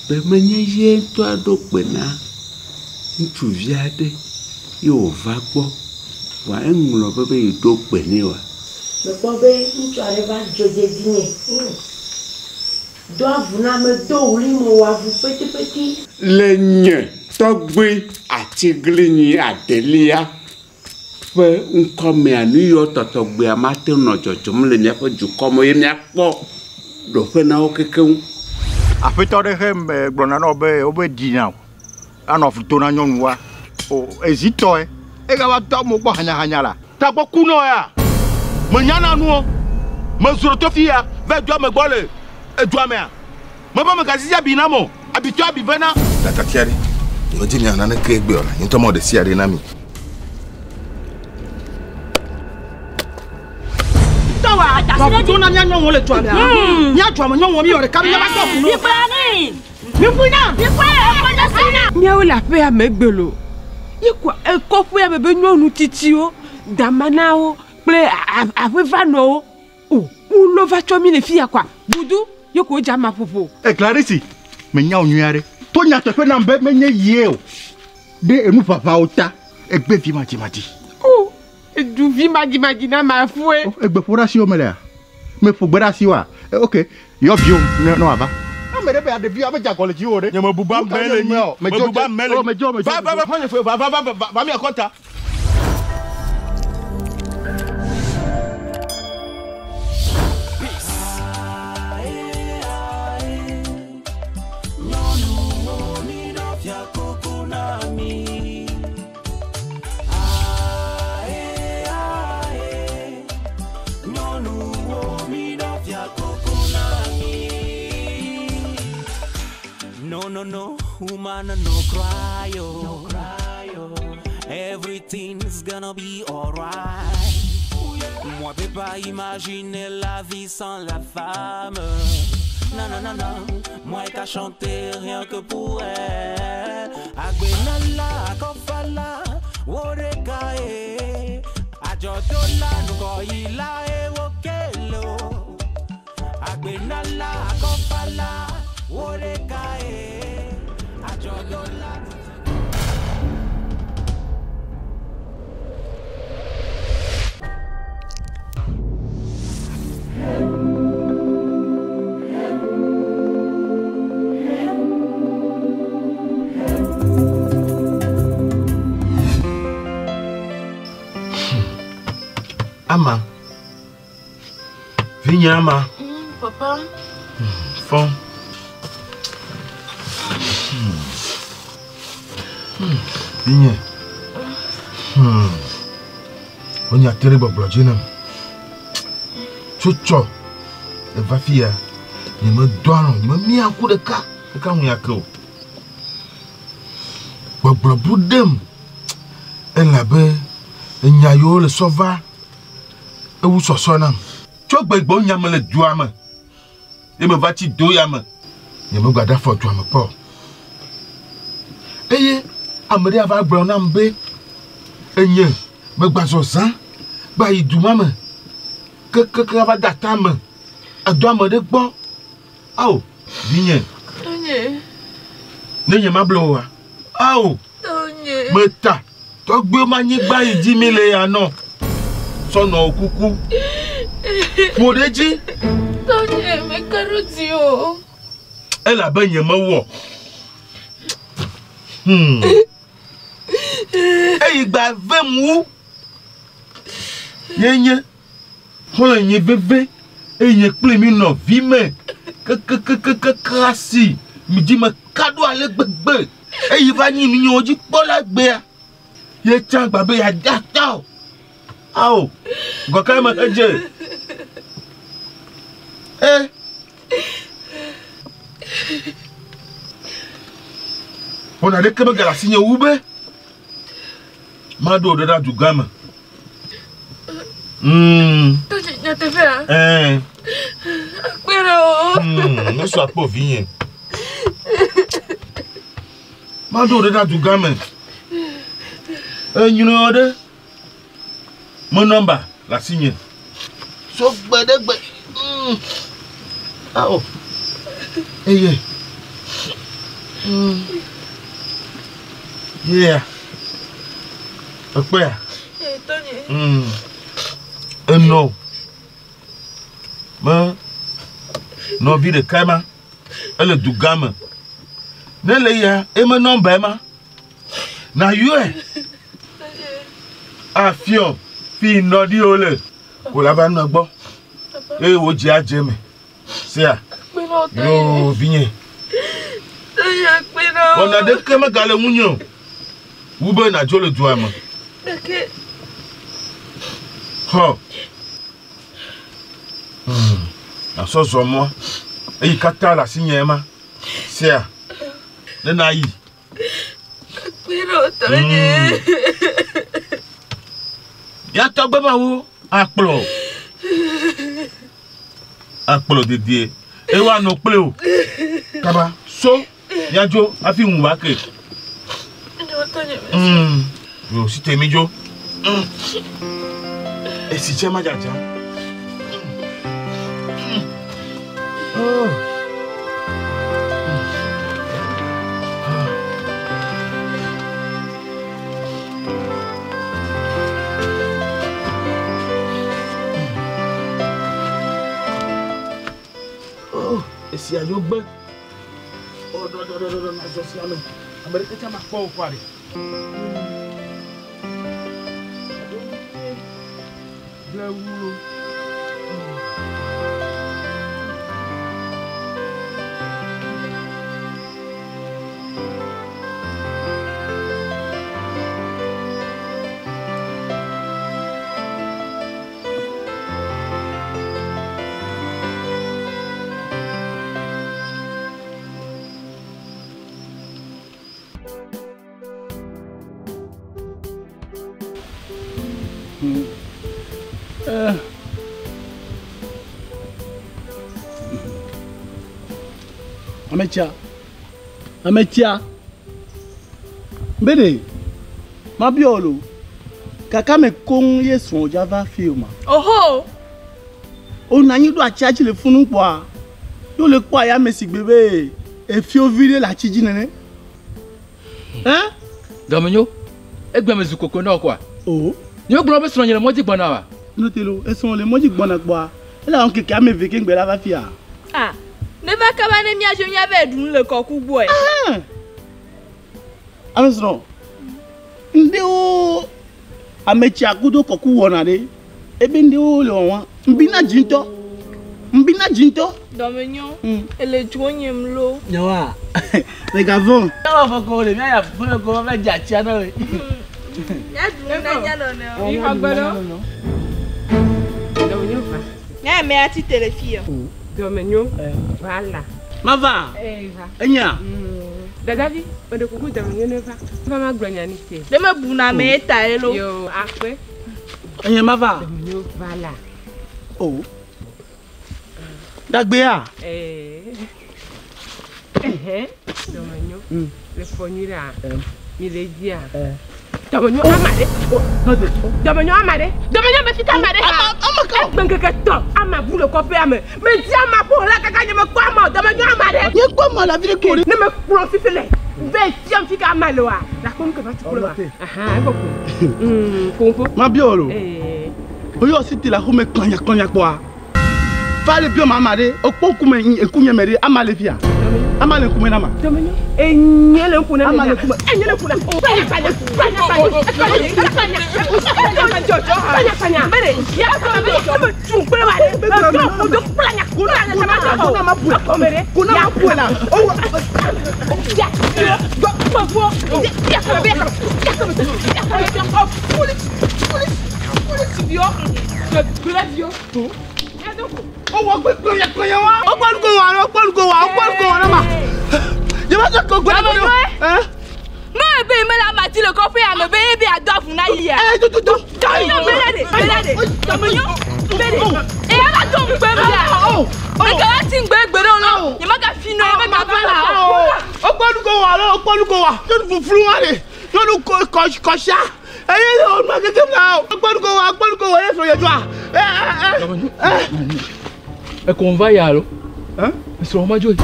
Be menye ye to ado pena. Ntsuvi ade yo va gbɔ. Wa eŋlɔ be do pene wa. Me kpɔ be ŋutsu aɖe va dzo dzedzi nye. Do avu na me do wli mo wɔ avu petipeti. Le nye tɔgbe atiglinyi adelia ƒe ŋkɔmea nu yɔ tɔtɔgbea mate nɔ dzɔdzɔm le miaƒe dukɔme ye miakpɔ ɖoƒe na wo kekeŋ. Aƒetɔ ɖe he gblɔna na wo be wobe dina o. Anɔ futo na nyɔnua. O ezitɔe. Egava tɔ mo gbɔ hanyahanya la. Ta gbɔ kunɔ ya. Me nyana nu o. Me zoro to fi ya. Ve dua me gbɔ le edua mea. Me ba me gazi abi na mo. Abitɔ abi vena. Tata tiari. Yo di mi anane ke gbe ola. Yin to mo de si ade na mi. Tawa, ta si na nya nyɔnwo le dua mea. Nya dua me nyɔnwo mi yɔ ɖeka mi nya ba tɔ kuno. Mi kplani. Mi funa. Mi kɔ e ko sina. Miawo la pe Amegbelo. Yekwa ekɔƒe ya be nyɔnu titiwo, damanawo kple aƒevanɔwo. O, ulo va tsɔ mi le fi ya kwa. Budu, yoko jama popo. Clarisse, me nya o nyuare. To nya teƒe na be menye yie o. De enu papawo ta, egbe vi madimadi. O, du vi madimadi na ma fue. Egbe ƒoɖa si wo me lea. Me ƒo gbe ɖa si wa. OK, yɔ viwo no ava. Me de be adevi abe jago le jiwo de. Nye me buba mele ni. Me buba mele. Va mi akonta. No, woman, no cry, oh. Everything's gonna be alright. Moi, peux pas imaginer la vie sans la femme. Non. Moi, qu'à chanter rien que pour elle. Agbenala, Kofala, Wodekae. Ajodola, Nukoila, Ewokelo. Agbenala, Kofala, Wodekae. Ajodola. Ama. Viens, Ama. Papa. Fond. Viens. On y a terrible blodjinam. Chucho. Le vafia. Il me donne, il me mis un coup de cas. Et quand on y a que. Blabudem. Elle l'a bé. Il y a eu le sauvage. Et où sont sonnant? Tu as bon yam le douame. Et me va-t-il do yam? Il me garde fort douame pas. Et Amérique va brownam bé. Et nye me bazozan. Ba y doumame. Que va datame. A douame de bon. Oh, viens. N'est ma bloa. Oh, me ta. Toi, Biomani baille 10 000 et non. Son nom coucou. Pour les dire. Mais carotio. Elle a baigné ma voix. Et il va venir. Yéye. On y bébé. Et il y a plus de vie. Mais. Crassi. Me dit ma cadeau à l'ébé. Et il va ni mignon dit pour la béa. Il est un babé à datao. Oh, quand même un Dieu. Eh? On a des caméras à signer Oube. Mado de la du gamme. Ne sois pas vigne. Mado de la du gamme. You know what? Mon number, la signe. So bad. Ah oh. Hey. Yeah. Akpé. Non. Mais non vie de Kama. Elle du gamme. Ne le ya et me non bema. Na yue. Ah fio. Fi no di ole. Ko la ba no gbo. E wo ji aje me. Se a. Yo vinye. On a de Kama gale munyo. Ube na jole duama. Okay. Oh. Na so zo mo. E kata la sinyema. Se a. Ne na yi. Pero Tony. Ya to gbe ma wo aplo. Aplo de e wa no ple o. Kaba so ya jo afi hun wa ke. Yo si te mi jo. E si chema jaja. Oh. Si a yo gbe o do na so si ame America chama po kware bla wulo Ametia. Bede. Mabiolo. Kaka me kong yeson java film. Oho. O na yin do achiachi le funu kwa. Yo le kwa ya mesi bebe. E fio vide la chiji nene. Hein? Domenyo. Egbe mezu koko na kwa. Oh. Yo gbo be so nyele moji gbona wa. No telo, e so le moji gbona kwa. Ela on keke ame veke ngbe la va fia. Ah. Ne va kabane mi ajo nya be dun le koku boy. Ah. Amesno. Ndi o amechi akudo koku wona de. Ebe ndi o le won. Mbina jinto. Domenyo. Ele joonyem lo. Nyawa. Le gavon. Nyawa foko le mi ya fun ko ma ja ti ana we. Ya dun na nya no ne. Ni hagbero. Domenyo va. Ya me ati telefia. Domenyo. Voilà. Mava. Va. Enya. Dadavi, ode kuku Domenyo ne va. Va ma gronya ni se. De me buna me ta elo. Yo, après. Enya mava. Domenyo voilà. Oh. Dagbe a. Domenyo. Le fonira. Mi le dia. Domenyo amade. Domenyo amade. Domenyo me fita amade. Amaka. Bengeke to. Ama bu le kope ame. Me di ama po la kaka je me kwa ma. Domenyo amade. Ye kwa ma la vie ko ri. Ne me pro fifele. Ve ti am fika amaloa. La kom ke va ti pro. Aha, boko. Konfo. Ma biolo. Oyo si ti la ko me kanya kwa. Fale bio mamade, okpokume ekunye mere amalefia. Amale kume na ma. Domenyo. Enyele kuna. Amale kume. Enyele kuna. Fanya. Bere. Ya ko me chumpele wale. Ko do planya. Kuna ma pula. Komere. Kuna ma pula. Oh. Ya. Babo. Ya ko be. Ya ko. Police bio. Gravio. Oh, what was going on? Oh, what go on? Na ma. You must go grab it. No, be me la mati le coffee am be be adof na here. Do. Belade. Domenyo. Bele. E ala don gbe mi la. Oh. Me ka ti gbe lo. You must fino, you must bala. Oh, what go on? You flu wale. You ko sha. Eyi o ma ke na. What go on so ye jo. E kon va ya lo. Hein? So ma jo.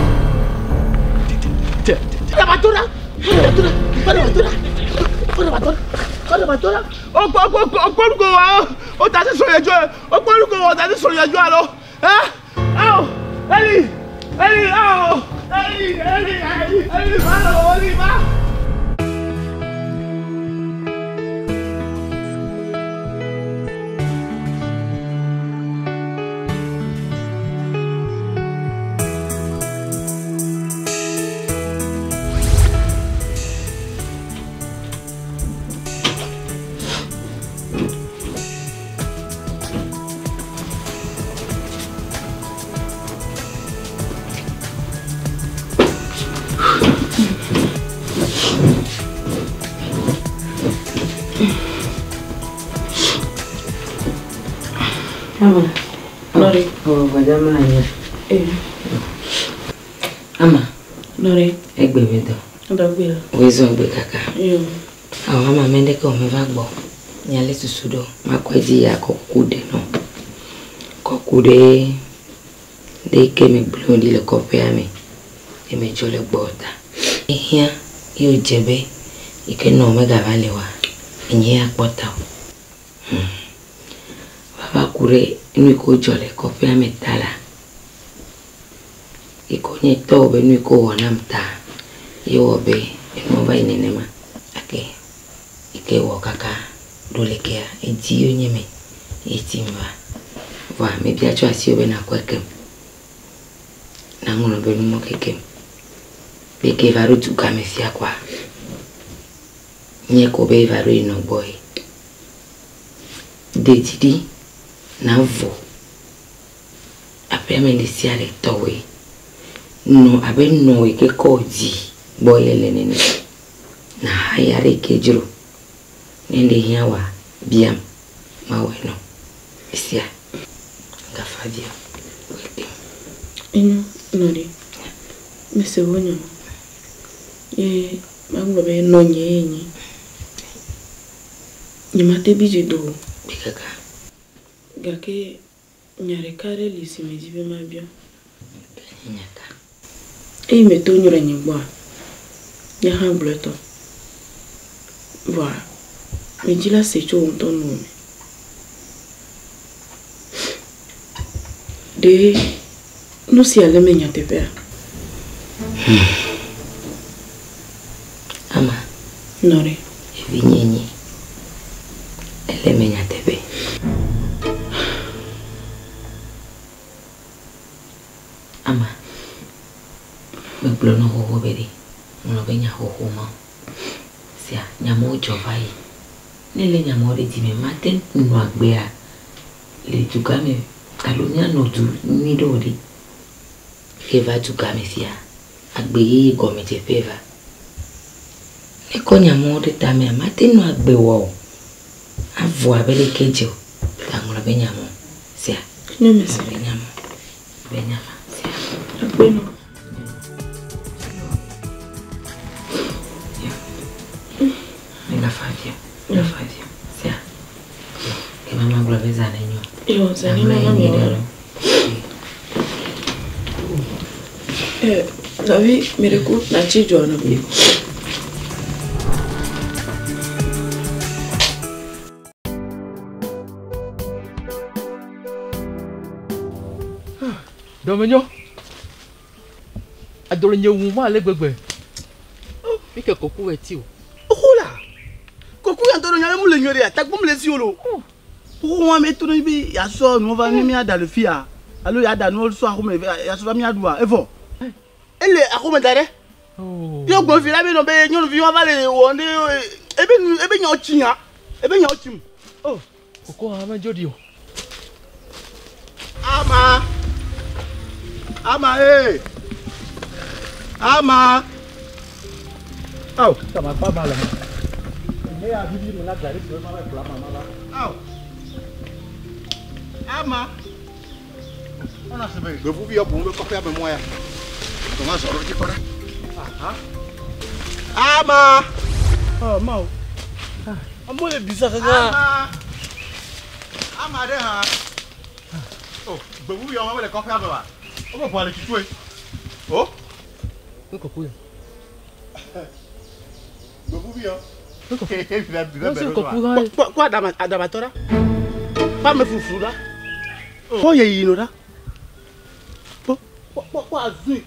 Ama, Nore, Amegbetɔa. Wezo kaka. Awa ma mende ko me va gbo. Nyale susudo, makwaji ya kokude no. Kokude de ke me blondi le kope ame. E me jole gbota. Ehia yo jebe ike no me gavale wa. Enye akpota. Baba kure nu ko jole kope ame tala. Ikonye to be nu ko wona mta. Yo obe eno ba inenema. Ake. Ike wo kaka dolekea eji yo nyeme. Etimba. Wa me bia cho asi obe na kwakem. Na ngono be no kekem. Be ke varu tuka me fia kwa. Nye ko be varu ino boy. Dejidi na vo. Ape me lisia le towe. No abe no ike koji boy lenene. Na hayare kejro. Nende hiawa biam maweno. Isia. Gafadia. Ino nori. Mese wonyo. Ye mango be nonye nyi. Nyimate bije do. Bikaka. Gake nyare kare lisi mejibe mabia. Nyaka. E meto nyure nyigba. Ya hambleto. Voilà. Me dit là c'est chaud ton nom. De nous si elle me nyate père. Ama. Nore. Evinyenye. Elle me nyate be. Ama. Me blono ho beri. Ono benya ho ma. Sia nyamo jovai. Nele nyamo de dime maten no agbea. Le tukame kalonia no du ni dodi. Eva tukame fia. Agbe gomete peva. Ne ko nyamo de tame maten no agbe wo. Avo abele kejo. Tangola benyamo. Sia. No me se benyamo. Benyama. Sia. Agbe no. La fabia. Sia. Che mamma vuole pesare io. Io sai non la vie mi recupera na ci giorno. Domenyo. Adolo nye wuma ale gbegbe. Oh, mi ke koku eti o. Ola. Koku ya toro nyale mule nyori ya takbo mule si olo. Pourquoi me tourner bi ya so no va mi ada le fia. Allo ya da no so akome ya so va mi adua. Evo. Ele akome dare. Oh. Yo gbo fi la bi no be nyon vi wa vale wonde ebe nyo chiya. Ebe nyo chim. Oh. Koku ha ma jodi o. Ama. Ama eh. Ama. Oh, ça va pas mal. Mais à vivre là, j'arrive vraiment avec la maman là. Oh. Ama. On a sauvé. Je vous viens pour me copier avec moi. Comment ça va quoi? Ama. Oh, mau. Amo le bizarre là. Ama de ha. Oh, je vous viens avec le copier avec moi. On va pouvoir le tuer. Oh. Koku. Quoi Adabatora? Pas me foufou là. Quoi y a là? Quoi azui?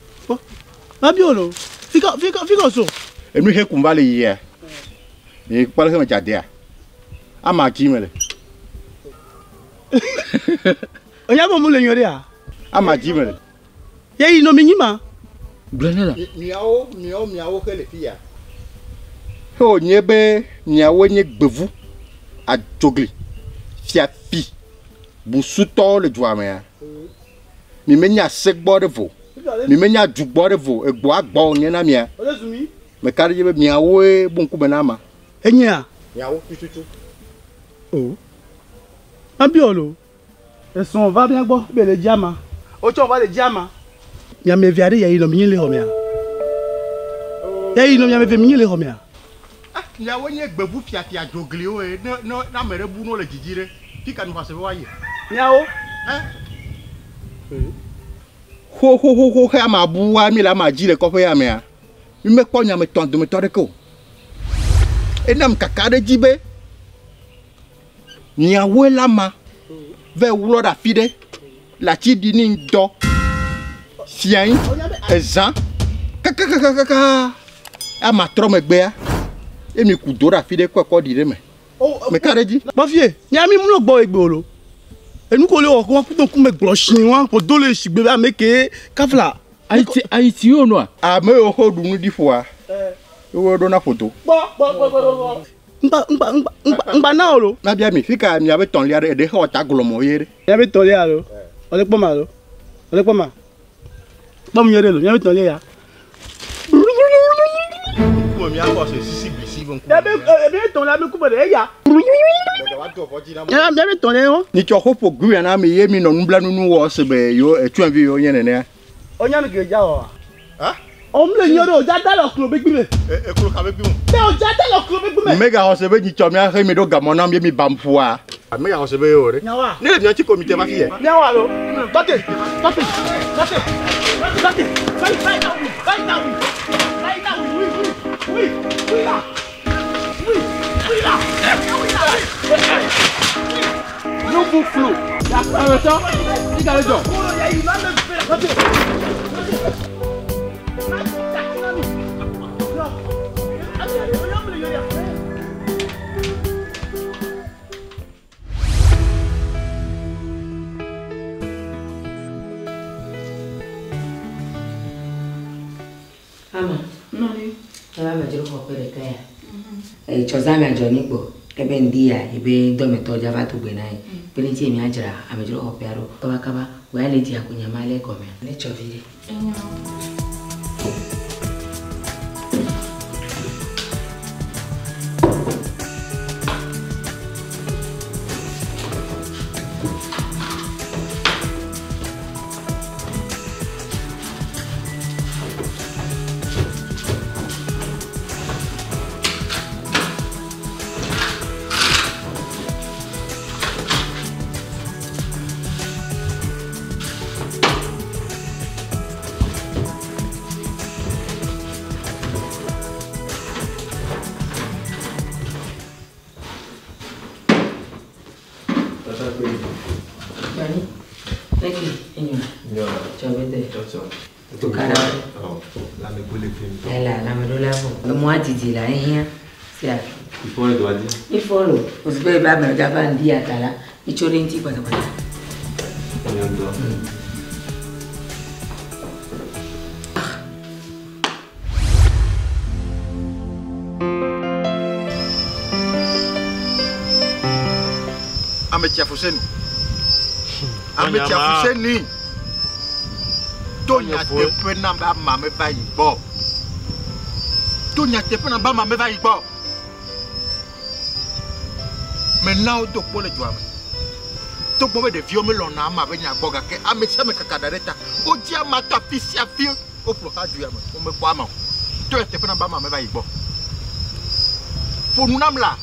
Ma biolo. Fica so. Et nous qu'on va les hier. Et pas le jardin. Ah ma jimele. On y a bon le ah. Ah ma jimele. Y a une minima. Blanela. Miao que les filles. Oh nyebe miao nye bevu a jogli. Fia fi. Busuto le joamea. Mi menya sekbo de vo. Mi menya jugbo de vo e gbo agbo nye na mia. Me kare je miao e bonku benama. Enya. Miao tutu. Oh. Ambiolo. Et son va bien bon, ben le diamant. Autant on va le diamant. Ya me viare ya ilo minye le homia. Ya ilo ya me ve minye le homia. Ah, ya wonye gbevu fia jogli o e no na mere bu no le jijire. Ki kan fa se wa ye. Miao. Ho ha ma bu wa mi la ma ji le ko fe ya me a. Mi me ko nya me ton do me tore ko. E nam kakade jibe. Nya we la ma. Ve wulo da fide. La chi di ni ndo. Fiain, ezan, kaka, a ma trop me gbea, et mi kudora fide quoi dire me. Me kareji. Ma fille, nya mi mulo gbo egbe olo. E nu ko le o ko ku me gbo chinwa ko do le sigbe ba meke kafla. Haïti o no. A me o ho dunu di fois. O do na photo. Bo. Mba na olo. Na bia mi fika mi ave ton liare de ho ta glomo yere. Ya be ton liare. Ole po malo. Ole po ma. Ba mu yere lo, ya be ton liare. Ko mi akọ se sisi bisi bon. Ya be ton la be ku bode ya. Ya be ton le o. Ni cho ho po gu ya na mi ye mi no nbla nunu wo se be yo etu anvi yo yen ne. Onya mi ge ja o. Ha? On me le nyoro, ja da lo klo be gbi me. E klo ka be gbi mo. Me o ja da lo klo be gbi me. Mega ho se be ni cho mi a he mi do gamona mi bamfua. Mega ho se be yo re. Nyawa. Ni le mi anti comité ma fille. Nyawa lo. Tote. Right now. Oui là. Non pour flou. Attends, il a raison. Ama. Nani. Ela me jero ko pere kaya. Choza me ajoni po. Ebe ndia ebe do me to java to gbe nai. Pele ti mi ajira ame jero ko pero. Kaba wa le ti akunya male ko me. Ne chovire. Il faut le doigt dire. Il faut le. Vous pouvez pas me dire un dia tala. Il faut rien dire quoi ça. Ametia Fuseni. Tonya te pena ba mame va ibo. Tonya te pena ba mame va ibo. Maintenant to pour le joie. To pour de vieux me l'on a ma venia boga ke ametia me kakadareta. O dia mata fisia fio o pro ha du ya me. O me kwa ma. To te pena ba mame va ibo. Pour nous nam là.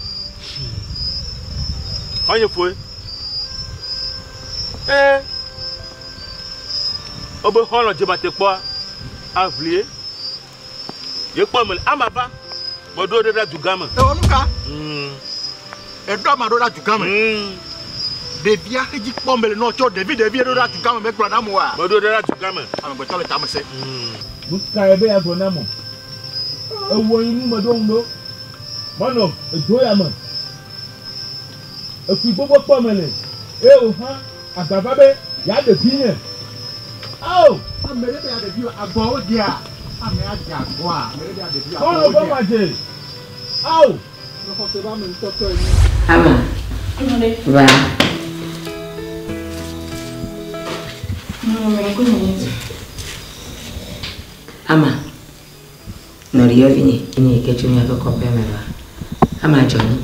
Anya foi. Obe hono jebate kwa avlier Je pas me amaba. Modo de la dugama. E oluka. E do ma do la dugama. Devia ji pombele no cho devia do la dugama me kura na mo wa. Modo de la dugama. Amegbetɔa le tame se. Buka ebe ya gona mo. Ewo yin mo do ndo. Mono edo ya mo. Efi gbogbo pomele. E o ha agbababe ya de pinye. Oh, amere be ya de bi agbo o dia. Ame aja agbo a, amere be ya de bi agbo. Kono bo maje. Oh. No ko se ba me toto ni. Ama. Va. Ama. Norio vini, ini ke chumi abe kope me ba. Ama Johnny.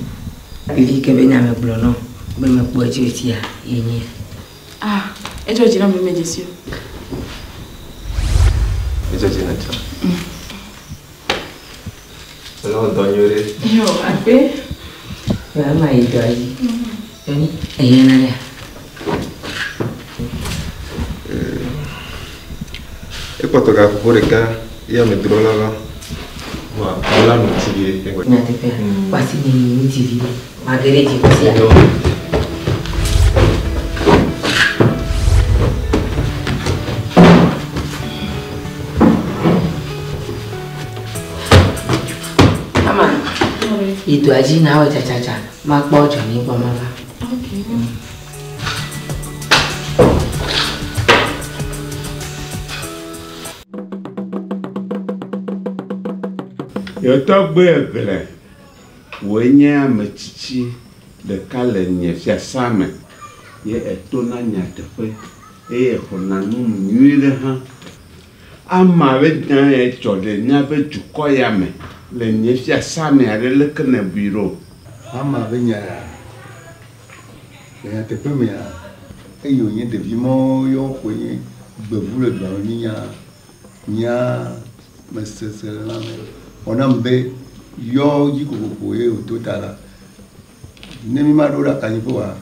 Bibi ke be nyame blo no. Be me po aji eti ya yenye. Ah, ejo jina me medesio. Ejo jina cha. Selo donyore. Yo, ape. Ba ma ido ayi. Johnny, eyena ya. Epotoka kuboreka ya medrola wa ala no chiri engwe. Na tepe. Basi ni TV. Magereji kusia. Ama. Itu aji na wa cha. Mak bo Johnny bo mama. Okay. Yo tɔgbe egle woe nye ametsitsi ɖeka le nye fiasa me ye etona nyateƒe eye exɔna nu nyui ɖe hã. Ama be gã ya dzɔ ɖe míaƒe dukɔ ya me le nye fiasa me aɖe leke ne biro. Ama be nya le nyateƒe mea eye wònye ɖevi mɔ yɔ koe nye gbevu le dua me nya mesese le la me. Onam be yo ji kokoko ye o to tala. Ne mi ma do la kanyi po wa.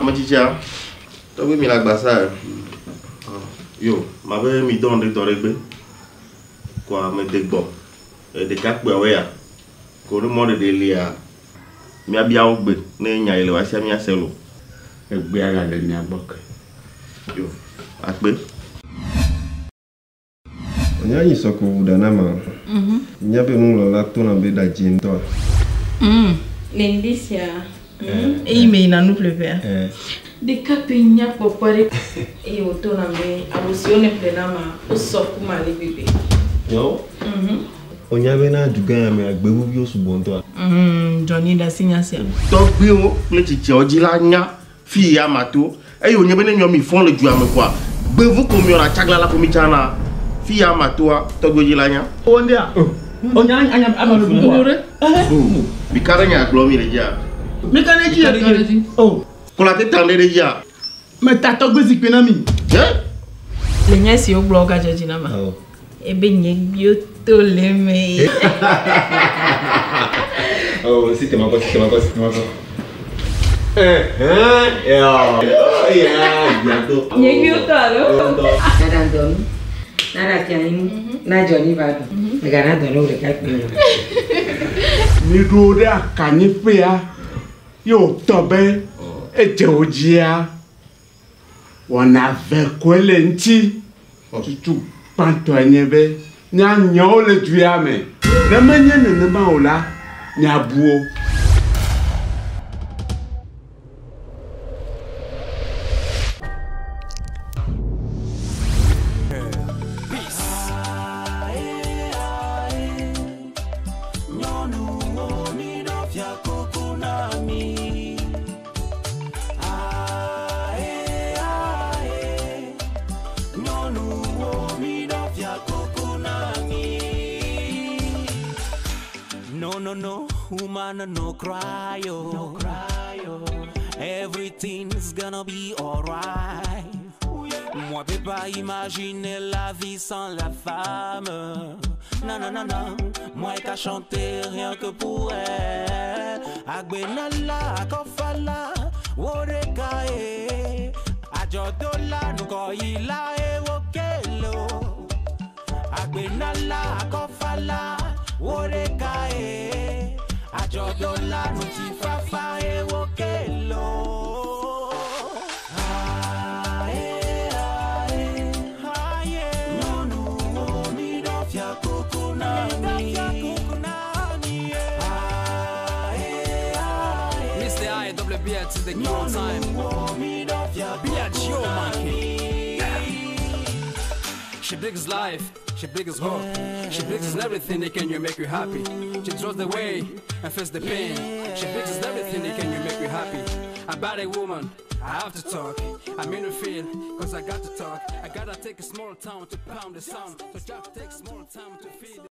Amachicha, tobi mi la gbasa. Yo, ma be mi don de toregbe. Kwa me degbo. De kakpe oya. Ko ro mo de lia. Mi abia ogbe ne nya ile wa sia mi aselo. Egbe ara le ni agboke. Yo, akpe. Onya yi soko udana ma. Nya be mu lo la to na be da jinto. L'indicien. Et il met dans nous pleurer. Des capignas pour parler. Et au tour d'amé, à vous sionner pleinement, au sort pour m'aller bébé. Yo. Onya be na duga me agbewu bi osu bonto. Johnny da signation. Donc bi o le chichi oji la nya fi ya mato. E yo nye be ne nyomi fon le du ame kwa. Gbevu ko mi ora chagla la ko mi chana. Fi ya mato to goji la nya. Ondia. Onya anya amalu bore. Bi karanya glomi le ja. Mécancété. Oh. Pour la tête en déjà. Mais t'as tout besoin de mi. Les niais si au blog à Jajinama. Et ben n'y bioto Lomé. Oh, c'était ma poste. Bientôt. N'y bioto alors. Nada dormi. Nada tiani. Na Johnny va. Le gars dans l'eau de calcul. Ni rode akani pe ya. Yo tobe eje ojia wana ve kwele nti tutu panto anyebe nya nyo le dua me na menye ne ba ola nya buo No, woman, no cry, oh. Everything's gonna be alright. Moi, peux pas imaginer la vie sans la femme. Non, non, non, non. Moi, qu'à chanter rien que pour elle. Agbenala, akofala, worekae. Ajodola, nukoila, ewokelo. Agbenala, akofala, worekae. Ajodola, nutifafa, ewokelo. To the good time. Be a Joe monkey. She brings life, she brings hope, she brings everything that can you make you happy. She throws the way and face the pain. She brings everything that can you make you happy. About a woman, I have to talk. I mean to feel, cause I got to talk. I gotta take a small time to pound the sound. So just take small time to feel.